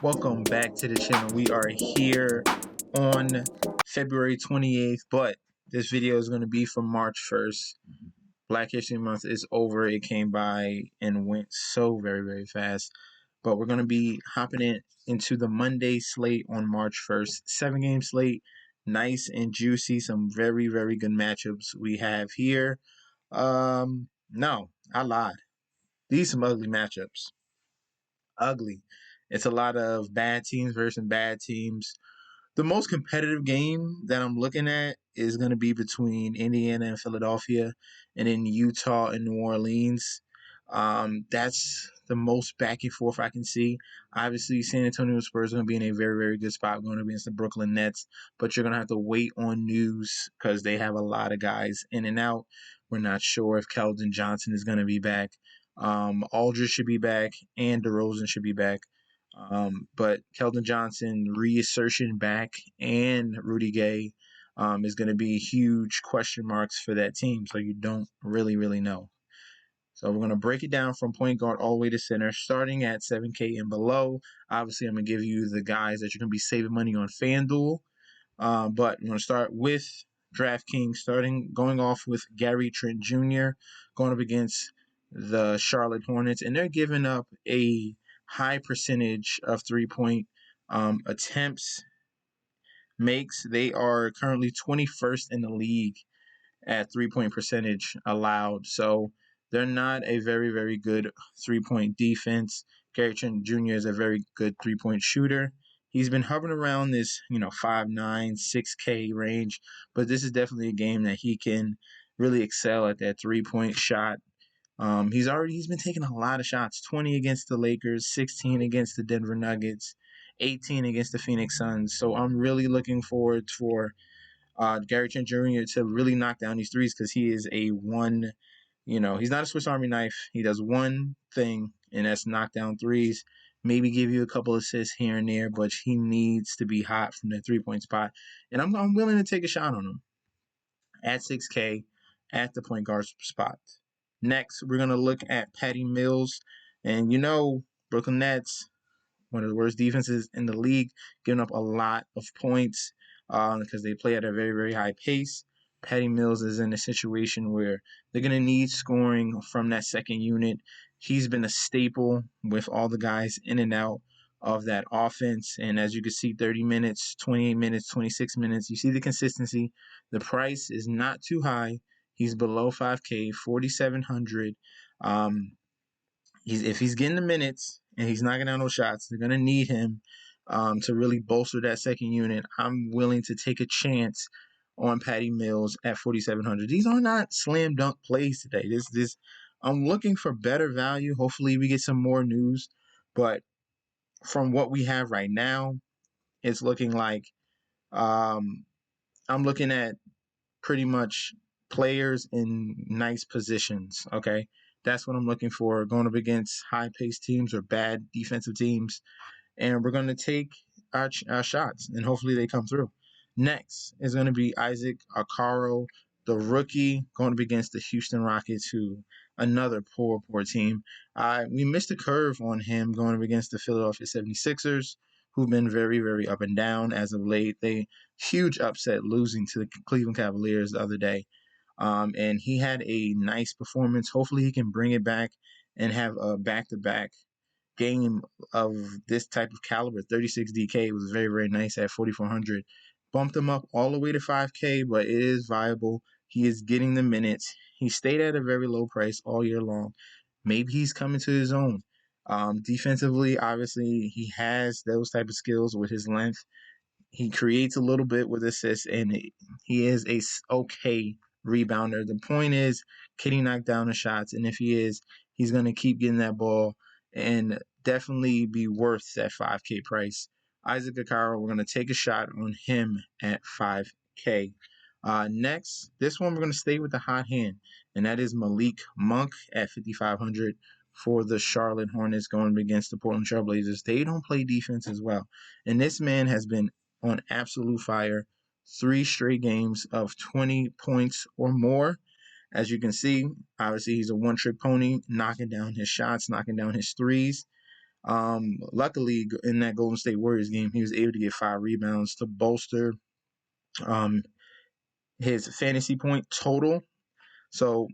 Welcome back to the channel. We are here on February 28th, but this video is going to be from March 1st. Black History Month is over. It came by and went so very, very fast. But we're going to be hopping into the Monday slate on March 1st. 7-game slate, nice and juicy. Some very, very good matchups we have here. No, I lied. These some ugly matchups. Ugly. It's a lot of bad teams versus bad teams. The most competitive game that I'm looking at is going to be between Indiana and Philadelphia, and then Utah and New Orleans. That's the most back and forth I can see. Obviously, San Antonio Spurs are going to be in a very, very good spot going against the Brooklyn Nets, but you're going to have to wait on news because they have a lot of guys in and out. We're not sure if Keldon Johnson is going to be back. Aldridge should be back, and DeRozan should be back. But Keldon Johnson reassertion back and Rudy Gay is going to be huge question marks for that team. So you don't really know. So we're going to break it down from point guard all the way to center, starting at 7K and below. Obviously, I'm going to give you the guys that you're going to be saving money on Fanduel. But I'm going to start with Draftkings, going off with Gary Trent Jr. going up against the Charlotte Hornets, and they're giving up a high percentage of three-point attempts makes. They are currently 21st in the league at three-point percentage allowed. So they're not a very, very good three-point defense. Gary Trent Jr. is a very good three-point shooter. He's been hovering around this, 5'9", 6K range, but this is definitely a game that he can really excel at that three-point shot. He's been taking a lot of shots, 20 against the Lakers, 16 against the Denver Nuggets, 18 against the Phoenix Suns. So I'm really looking forward for Gary Trent Jr. to really knock down these threes because he is a one, he's not a Swiss Army knife. He does one thing, and that's knock down threes. Maybe give you a couple assists here and there, but he needs to be hot from that three-point spot. And I'm willing to take a shot on him at 6K at the point guard spot. Next, we're going to look at Patty Mills. And Brooklyn Nets, one of the worst defenses in the league, giving up a lot of points because they play at a very, very high pace. Patty Mills is in a situation where they're going to need scoring from that second unit. He's been a staple with all the guys in and out of that offense. And as you can see, 30 minutes, 28 minutes, 26 minutes, you see the consistency. The price is not too high. He's below 5K, 4,700. If he's getting the minutes and he's knocking down those shots, they're going to need him to really bolster that second unit. I'm willing to take a chance on Patty Mills at 4,700. These are not slam dunk plays today. I'm looking for better value. Hopefully we get some more news, but from what we have right now, it's looking like I'm looking at pretty much players in nice positions. Okay, that's what I'm looking for, going up against high-paced teams or bad defensive teams, and we're going to take our shots, and hopefully they come through. Next is going to be Isaac Okoro, the rookie, going up against the Houston Rockets, who another poor team. We missed a curve on him going up against the Philadelphia 76ers, who've been very, very up and down as of late. They huge upset losing to the Cleveland Cavaliers the other day. And he had a nice performance. Hopefully he can bring it back and have a back-to-back game of this type of caliber. 36 DK was very, very nice at 4,400. Bumped him up all the way to 5K, but it is viable. He is getting the minutes. He stayed at a very low price all year long. Maybe he's coming to his own. Defensively, obviously, he has those type of skills with his length. He creates a little bit with assists, and he is a okay rebounder. The point is, can he knock down the shots? And if he is, he's going to keep getting that ball and definitely be worth that 5K price. Isaac Okoro, we're going to take a shot on him at 5K. Next, this one we're going to stay with the hot hand, and that is Malik Monk at 5,500 for the Charlotte Hornets going against the Portland Trail Blazers. They don't play defense as well, and this man has been on absolute fire. 3 straight games of 20 points or more. As you can see, obviously he's a one-trick pony, knocking down his shots, knocking down his threes. Luckily, in that Golden State Warriors game, he was able to get 5 rebounds to bolster um, his fantasy point total. So,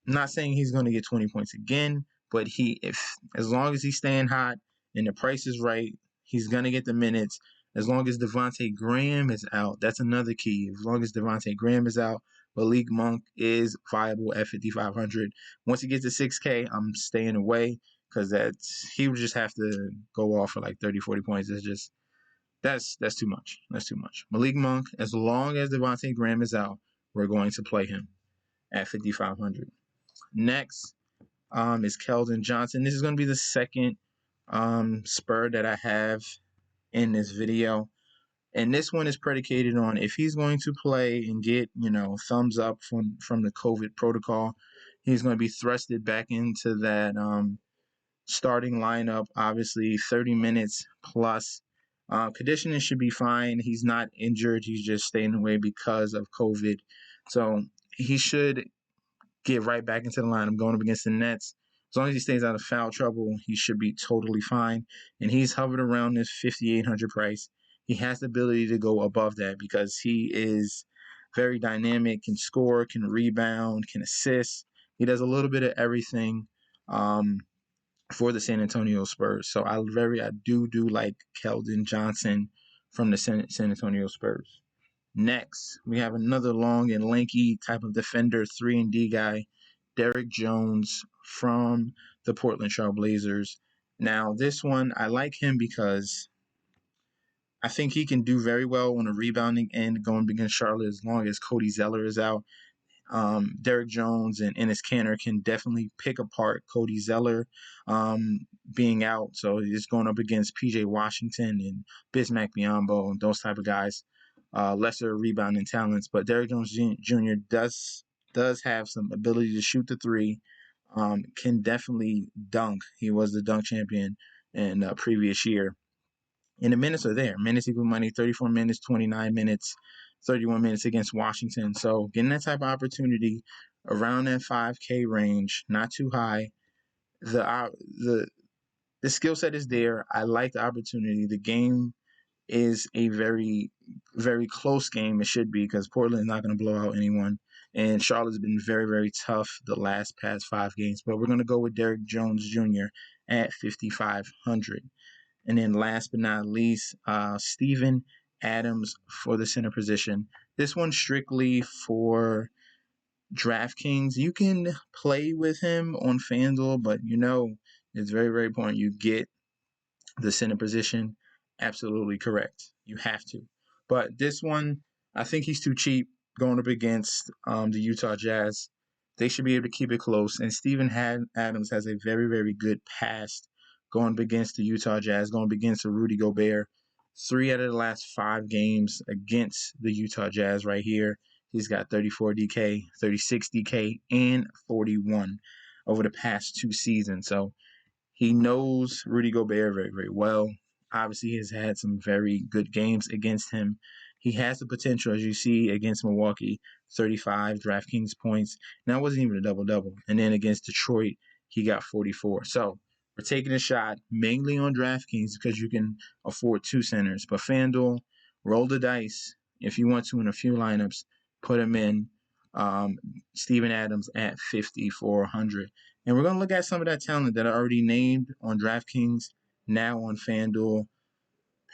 not saying he's going to get 20 points again, but if as long as he's staying hot and the price is right, he's going to get the minutes. As long as Devontae Graham is out, that's another key. As long as Devontae Graham is out, Malik Monk is viable at 5,500. Once he gets to 6K, I'm staying away because he would just have to go off for like 30, 40 points. That's too much. That's too much. Malik Monk, as long as Devontae Graham is out, we're going to play him at 5,500. Next is Keldon Johnson. This is going to be the second spur that I have in this video. And this one is predicated on if he's going to play and get, thumbs up from the COVID protocol, he's going to be thrusted back into that starting lineup, obviously 30 minutes plus. Conditioning should be fine. He's not injured. He's just staying away because of COVID. So he should get right back into the lineup going up against the Nets. As long as he stays out of foul trouble, he should be totally fine. And he's hovered around this 5,800 price. He has the ability to go above that because he is very dynamic, can score, can rebound, can assist. He does a little bit of everything for the San Antonio Spurs. So I do like Keldon Johnson from the San Antonio Spurs. Next, we have another long and lanky type of defender, 3-and-D guy, Derrick Jones from the Portland Trail Blazers. Now, this one, I like him because I think he can do very well on the rebounding end going against Charlotte as long as Cody Zeller is out. Derrick Jones and Enes Kanter can definitely pick apart Cody Zeller being out. So he's going up against PJ Washington and Bismack Biyombo and those type of guys. Lesser rebounding talents, but Derrick Jones Jr. does have some ability to shoot the three. Can definitely dunk. He was the dunk champion in previous year. And the minutes are there. Minutes equal money, 34 minutes, 29 minutes, 31 minutes against Washington. So getting that type of opportunity around that 5K range, not too high. The skill set is there. I like the opportunity. The game is a very, very close game. It should be because Portland is not going to blow out anyone. And Charlotte's past been very, very tough the past 5 games. But we're going to go with Derrick Jones Jr. at 5,500. And then last but not least, Steven Adams for the center position. This one's strictly for Draftkings. You can play with him on Fanduel, but it's very, very important you get the center position absolutely correct. You have to. But this one, I think he's too cheap going up against the Utah Jazz. They should be able to keep it close. And Steven Adams has a very, very good past going up against the Utah Jazz, going up against the Rudy Gobert. 3 out of the last 5 games against the Utah Jazz right here. He's got 34 DK, 36 DK, and 41 over the past 2 seasons. So he knows Rudy Gobert very, very well. Obviously, he has had some very good games against him. He has the potential, as you see, against Milwaukee, 35 DraftKings points. And that wasn't even a double-double. And then against Detroit, he got 44. So we're taking a shot mainly on DraftKings because you can afford 2 centers. But FanDuel, roll the dice if you want to in a few lineups. Put him in. Steven Adams at 5,400. And we're going to look at some of that talent that are already named on DraftKings, now on FanDuel.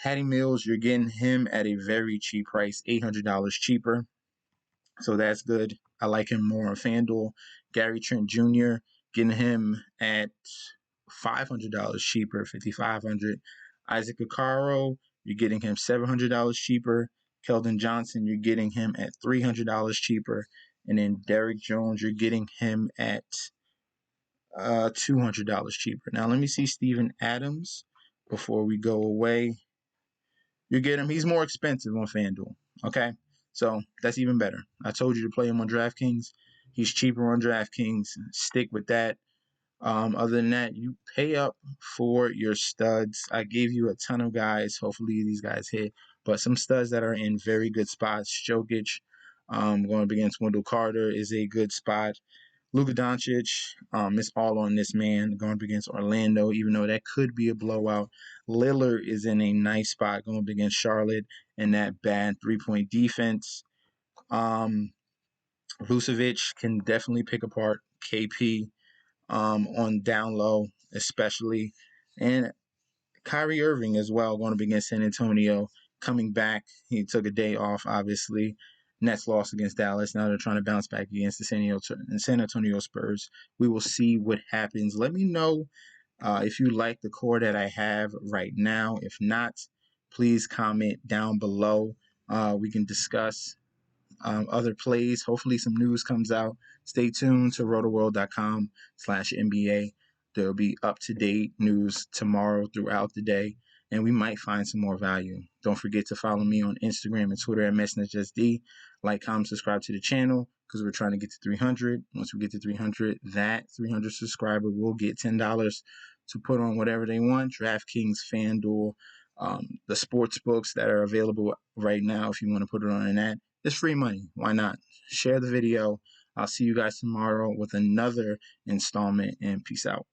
Patty Mills, you're getting him at a very cheap price, $800 cheaper. So that's good. I like him more on FanDuel. Gary Trent Jr., getting him at $500 cheaper, $5,500. Isaac Okoro, you're getting him $700 cheaper. Keldon Johnson, you're getting him at $300 cheaper. And then Derrick Jones, you're getting him at $200 cheaper. Now, let me see Steven Adams before we go away. You get him. He's more expensive on FanDuel. Okay? So that's even better. I told you to play him on DraftKings. He's cheaper on DraftKings. Stick with that. Other than that, you pay up for your studs. I gave you a ton of guys. Hopefully these guys hit. But some studs that are in very good spots. Jokic going up against Wendell Carter is a good spot. Luka Doncic, it's all on this man going up against Orlando, even though that could be a blowout. Lillard is in a nice spot going up against Charlotte and that bad 3-point defense. Vucevic can definitely pick apart KP on down low, especially. And Kyrie Irving as well going up against San Antonio, coming back. He took a day off, obviously. Nets lost against Dallas. Now they're trying to bounce back against the San Antonio Spurs. We will see what happens. Let me know if you like the core that I have right now. If not, please comment down below. We can discuss other plays. Hopefully some news comes out. Stay tuned to rotoworld.com/NBA. There'll be up-to-date news tomorrow throughout the day, and we might find some more value. Don't forget to follow me on Instagram and Twitter at MessNetJustD. Like, comment, subscribe to the channel because we're trying to get to 300. Once we get to 300, that 300 subscriber will get $10 to put on whatever they want. Draftkings, Fanduel, the sports books that are available right now if you want to put it on an ad. It's free money. Why not? Share the video. I'll see you guys tomorrow with another installment, and peace out.